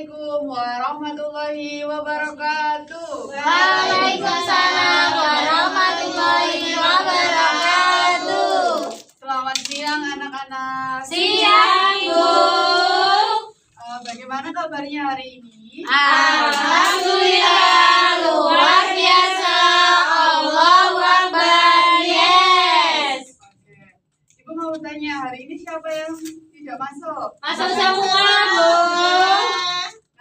Assalamualaikum warahmatullahi wabarakatuh. Waalaikumsalam warahmatullahi wabarakatuh. Selamat siang anak-anak. Siang, Bu. Bagaimana kabarnya hari ini? Alhamdulillah, luar biasa. Allahu Akbar. Yes. Oke. Ibu mau tanya, hari ini siapa yang tidak masuk? Masuk semua, Bu.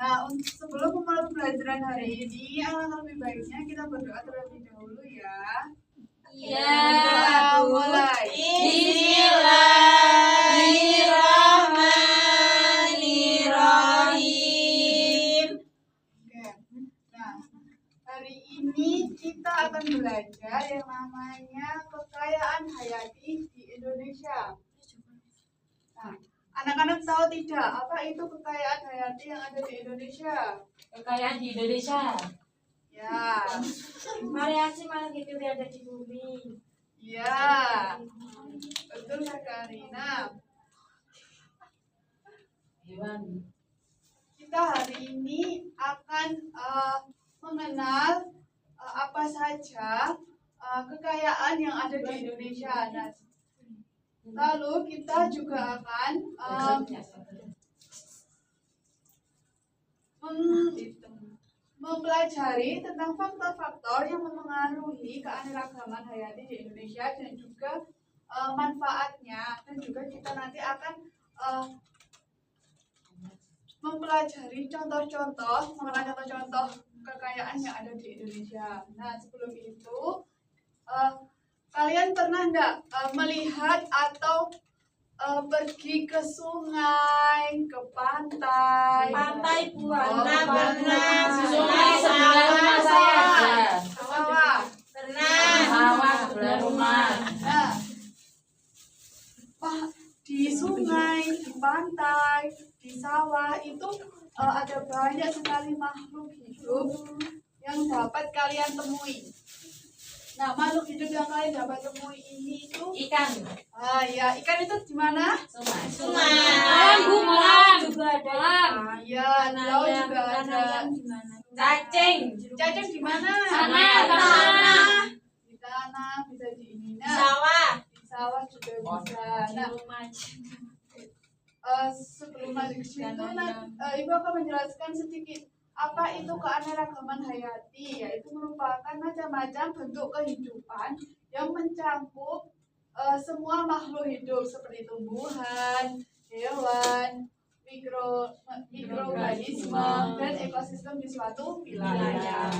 Nah, sebelum memulai pembelajaran hari ini, alangkah lebih baiknya kita berdoa terlebih dahulu ya. Ya, Mulai. Bismillahirrahmanirrahim. Oke. Nah, hari ini kita akan belajar yang namanya kekayaan hayati di Indonesia. Nah, anak-anak tahu tidak apa itu kekayaan hayati yang ada di Indonesia? Kekayaan di Indonesia. Ya, Variasi makhluk hidup yang ada di bumi. ya, betul sekali. Nah, kita hari ini akan mengenal apa saja kekayaan yang ada di Indonesia. Nah, lalu kita juga akan mempelajari tentang faktor-faktor yang mempengaruhi keanekaragaman hayati di Indonesia dan juga manfaatnya, dan juga kita nanti akan mempelajari contoh-contoh mengenai contoh-contoh kekayaan yang ada di Indonesia. Nah, sebelum itu kalian pernah enggak melihat atau pergi ke sungai, ke pantai? Pantai Pernah. Sungai sebelah rumah saya ada. Sawah. Sawah sebelah rumah. Nah, di sungai, di pantai, di sawah itu ada banyak sekali makhluk hidup yang dapat kalian temui. Nah, makhluk hidup yang kalian dapat temui ini itu Ikan. ya, ikan itu di mana? Sungai. Kolam juga ada. Iya, di laut juga ada. Cacing. Cacing di mana? Tanah. Di tanah, bisa di ini. Nah, Sawah. di sawah juga bisa. Nah, sebelum masuk ke situ, Ibu akan menjelaskan sedikit apa itu keanekaragaman hayati, yaitu merupakan macam-macam bentuk kehidupan yang mencakup semua makhluk hidup seperti tumbuhan, hewan, mikroorganisme, dan ekosistem di suatu wilayah.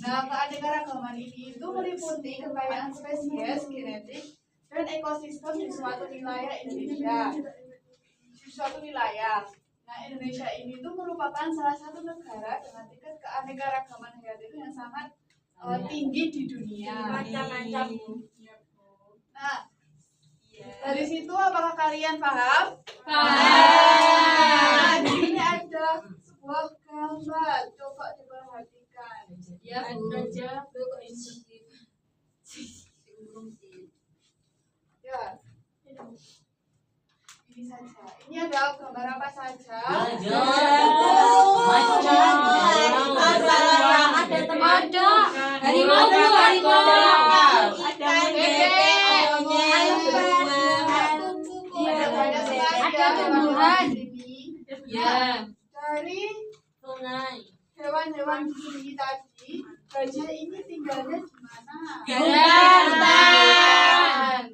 Nah, keanekaragaman ini itu meliputi kekayaan spesies, genetik, dan ekosistem di suatu wilayah Indonesia. Di suatu wilayah. Nah, Indonesia ini tuh merupakan salah satu negara dengan tingkat keanekaragaman hayati itu yang sangat tinggi di dunia. Macam-macam. Nah, dari situ apakah kalian paham? Paham. Di sini ada sebuah gambar. Coba diperhatikan. Ya, Bu. Ya. Ini saja. Ini ada gambar apa saja? Ada harimau, ada bebek, ada tumbuhan. Ya. Dari hewan-hewan di sini tadi, gajah ini tinggalnya di mana? Hutan.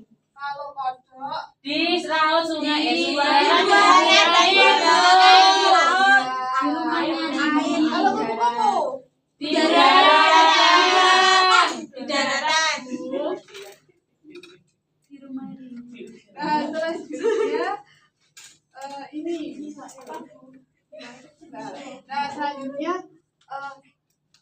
Kalau kodok Di laut sungai kalau kupu-kupu di daratan. nah, selanjutnya ini nah selanjutnya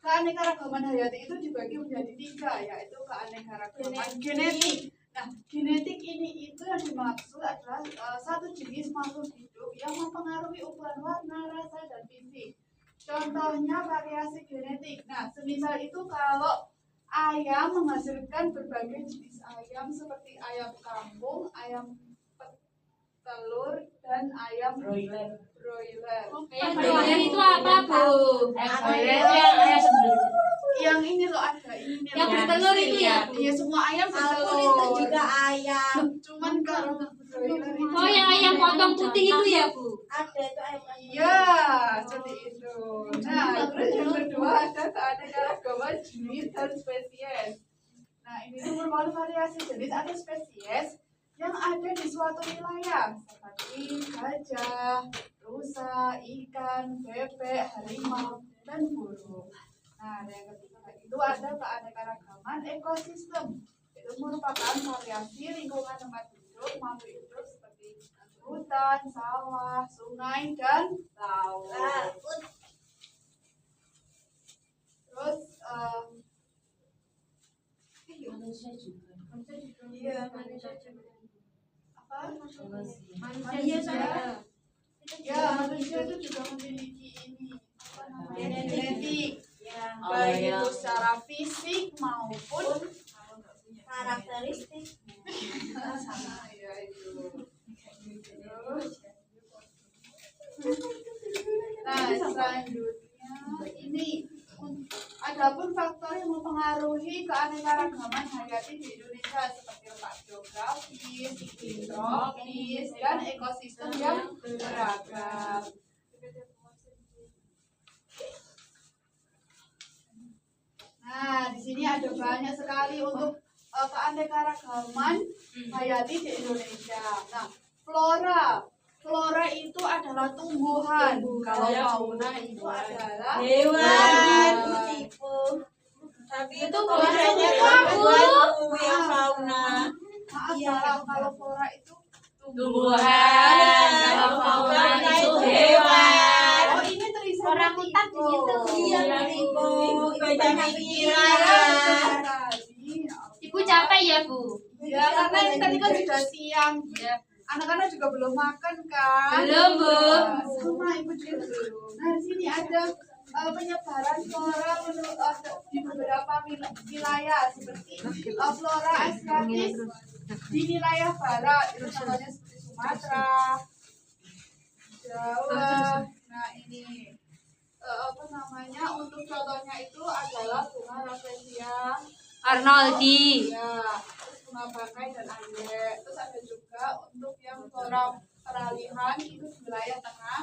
keanekaragaman hayati itu dibagi menjadi 3, yaitu keanekaragaman genetik. Nah, genetik ini itu yang dimaksud adalah satu jenis makhluk hidup yang mempengaruhi ukuran warna, rasa, dan fisik. Contohnya variasi genetik. Nah, semisal itu kalau ayam menghasilkan berbagai jenis ayam seperti ayam kampung, ayam telur, dan ayam Broiler. broiler. Ayam broiler itu apa, Bu? Broiler itu yang ayam sebelum. Yang ini loh ada ini Yang loh. bertelur itu ya, Bu? Iya, semua ayam Alpun bertelur. itu juga ayam. Cuman kalau broiler itu Oh, yang ayam potong putih itu ya, Bu? Ada itu ayam iya, seperti itu. Nah, terus yang kedua ada keanekaragaman jenis dan spesies. Nah, ini tuh bervariasi jenis atau spesies yang ada di suatu wilayah seperti gajah, rusa, ikan, bebek, harimau, dan burung. Nah, yang ketiga itu ada keanekaragaman ekosistem. Itu merupakan variasi lingkungan tempat hidup, makhluk hidup seperti hutan, sawah, sungai, dan laut. Terus Manusia juga. iya, apa? Manusia saya. Ya, manusia itu juga memiliki ini apa namanya genetik, ya, baik ya. itu secara fisik maupun karakteristik. sama ya itu. Nah, selanjutnya ini adapun faktor yang mempengaruhi keanekaragaman hayati di Indonesia seperti letak geografis, iklim tropis, dan ekosistem yang beragam. Nah, di sini ada banyak sekali untuk keanekaragaman hayati di Indonesia. Nah, flora itu adalah tumbuhan. Kalau fauna itu adalah Hewan itu tipe. Tapi itu biasanya kamu yang fauna. Maaf, Iya. kalau flora itu Tumbuhan. Kalau fauna itu hewan. Oh, ini tulisan Orang hutan di situ. Iya, tipe. Banyak Iya, pikiran. Ibu capek ya, Bu? ya, karena ini tadi kan sudah siang. Ya. Anak-anak juga belum makan kan? Belum, Bu. Sama ibu juga belum. Nah, di sini ada penyebaran flora menurut di beberapa wilayah seperti flora asiatis di wilayah barat itu contohnya seperti Sumatera, Jawa. Nah, ini apa namanya? Untuk contohnya itu adalah bunga rafflesia, Arnoldi. ya, terus bunga bangkai dan anggrek. Terus ada juga untuk yang flora peralihan itu di wilayah tengah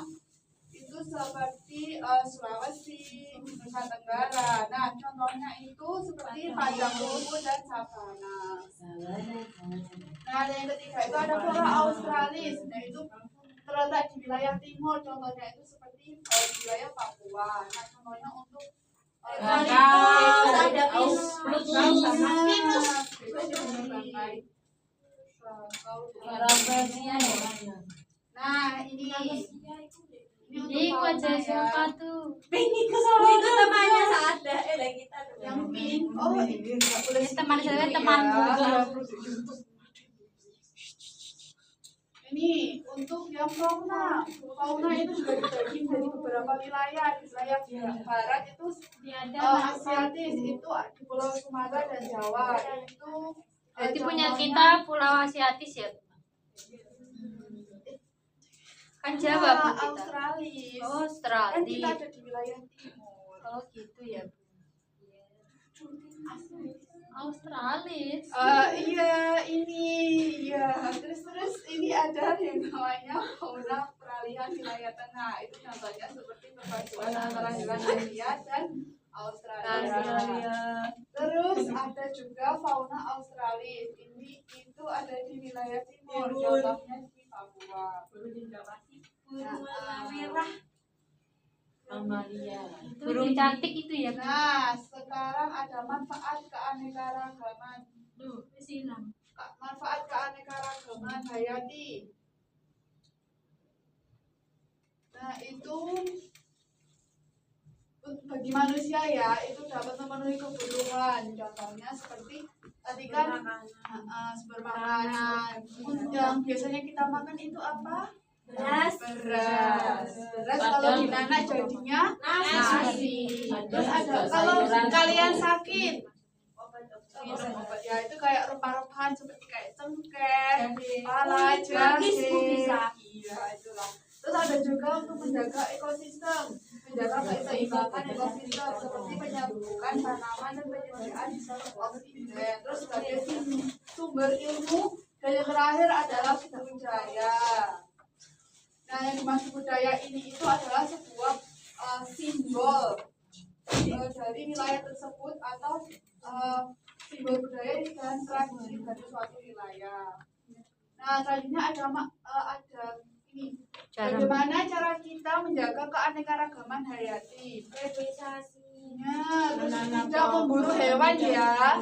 itu seperti Sulawesi, Nusa Tenggara. Nah, contohnya itu seperti padang rumput dan sabana. Nah, ada yang ketiga itu ada flora australis. Nah, itu terletak di wilayah timur. Contohnya itu seperti di wilayah Papua. Nah, contohnya untuk Eukaliptus, ada Nah, ini Ini wajah siapa tuh? itu temannya ada. Kita yang pink. Oh, ini nggak boleh Ini teman saya, sedikit temanku. ya. Ini untuk yang fauna. Fauna itu juga dibagi dari beberapa wilayah. Di wilayah barat itu asiatis itu di Pulau Sumatera dan Jawa itu Berarti punya contohnya- kita Pulau Asiatis ya? Kan Jawa, Bu, kita. Australis. Oh, Kan kita Australia. ada di wilayah timur. Oh, gitu ya, Bu. Australis. Iya, ini ya. Terus ini ada yang namanya fauna peralihan wilayah tengah. Itu contohnya seperti perpaduan antara hewan Asia dan Australia. Terus ada juga fauna Australis. Ini itu ada di wilayah timur. Contohnya di Papua. merah. Amalia. Burung cantik itu ya, Bu. Nah, sekarang ada manfaat keanekaragaman. Manfaat keanekaragaman hayati. Nah, itu bagi manusia ya, itu dapat memenuhi kebutuhan. Contohnya seperti tadi kan sumber makanan. Yang biasanya kita makan itu apa? Beras. Beras kalau dinanak jadinya nasi. Terus ada kalau kalian sakit Ya itu kayak rempah-rempahan seperti kayak cengkeh, pala, jahe. Iya itulah. Terus ada juga untuk menjaga ekosistem, menjaga keseimbangan ekosistem seperti penyerbukan tanaman dan penyediaan oksigen. Terus sebagai sumber ilmu dan yang terakhir adalah budaya. Nah yang dimaksud budaya ini itu adalah sebuah simbol dari wilayah tersebut atau simbol budaya dan tradisi dari suatu wilayah. Nah selanjutnya ada ini. Bagaimana cara kita menjaga keanekaragaman hayati? Priorisasinya Terus tidak memburu hewan ya.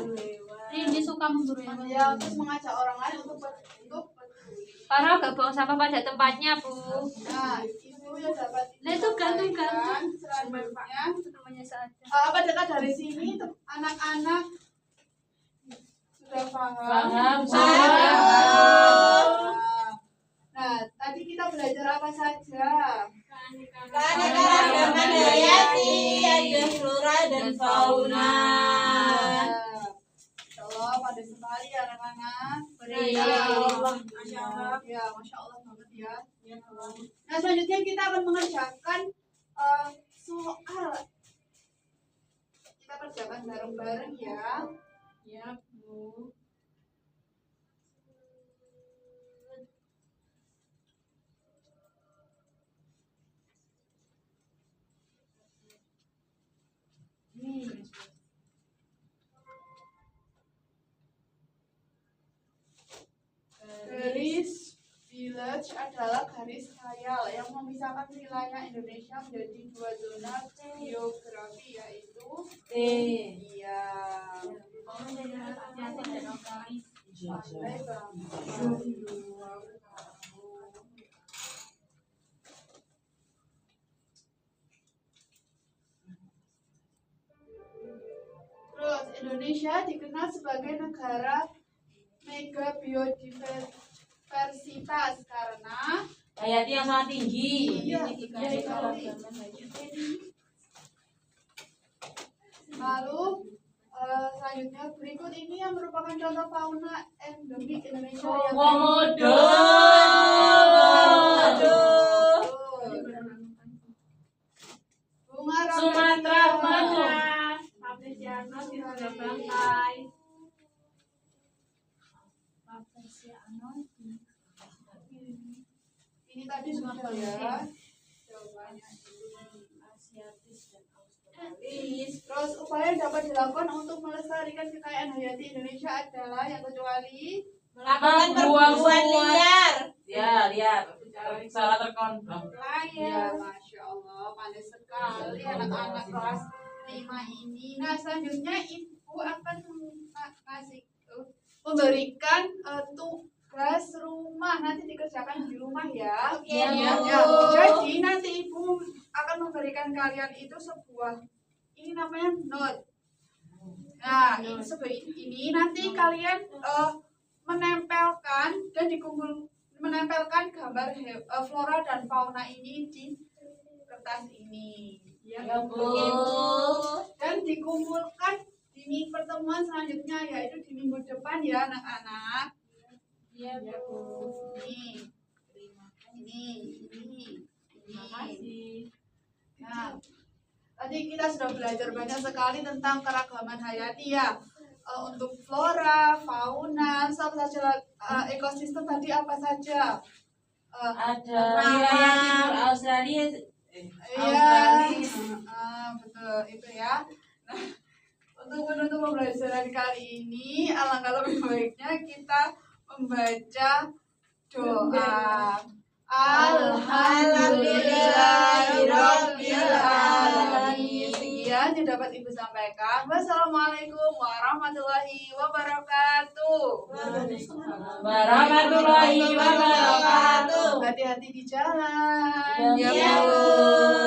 Ini suka memburu hewan. Ya, terus mengajak orang lain untuk peduli. Karena gak buang sampah pada tempatnya, Bu. Nah, itu yang dapat Nah, itu gantung-gantung. Selanjutnya, Namanya saja. apa dekat dari sini anak-anak sudah paham? Paham. Nah, tadi kita belajar apa saja? Keanekaragaman hayati, ada flora dan fauna. Insya Allah pada sekali ya anak-anak. Ya, Masya Allah banget ya. Nah, selanjutnya kita akan mengerjakan soal. Kita kerjakan bareng-bareng ya. Ya, Bu. Garis village adalah garis khayal yang memisahkan wilayah Indonesia menjadi dua zona geografi yaitu iya. Terus Indonesia dikenal sebagai negara mega biodiversitas karena Hayati yang sangat tinggi. iya, lalu selanjutnya berikut ini yang merupakan contoh fauna endemik Indonesia yang Komodo. bunga Sumatera rafflesia. Ini tadi sudah ya jawabannya. Terus upaya yang dapat dilakukan untuk melestarikan kekayaan hayati Indonesia adalah yang kecuali Melakukan perburuan liar. Ya, liar. Salah terkontrol. ya, Masya Allah, pandai sekali anak-anak kelas 5 ini. Nah, selanjutnya Ibu akan memberikan tugas rumah nanti dikerjakan di rumah ya. Oke, Ya, Bu. ya. Jadi nanti Ibu akan memberikan kalian itu sebuah ini namanya note. Nah, ini nanti kalian menempelkan dan menempelkan gambar flora dan fauna ini di kertas ini. Ya, Bu. Dan dikumpulkan di pertemuan selanjutnya yaitu di minggu depan ya anak-anak. Ya, Bu. Ini. Terima kasih. Nah, tadi kita sudah belajar banyak sekali tentang keragaman hayati ya. Untuk flora, fauna, apa saja ekosistem tadi apa saja? Ada wilayah timur Australia. Iya, betul itu ya. Nah, untuk menutup pembelajaran kali ini, alangkah lebih baiknya kita membaca doa. Alhamdulillahirabbil alamin. Sekian yang dapat Ibu sampaikan. Wassalamualaikum warahmatullahi wabarakatuh. Warahmatullahi wabarakatuh. Hati-hati di jalan. Ya, Ya, Bu. Bu.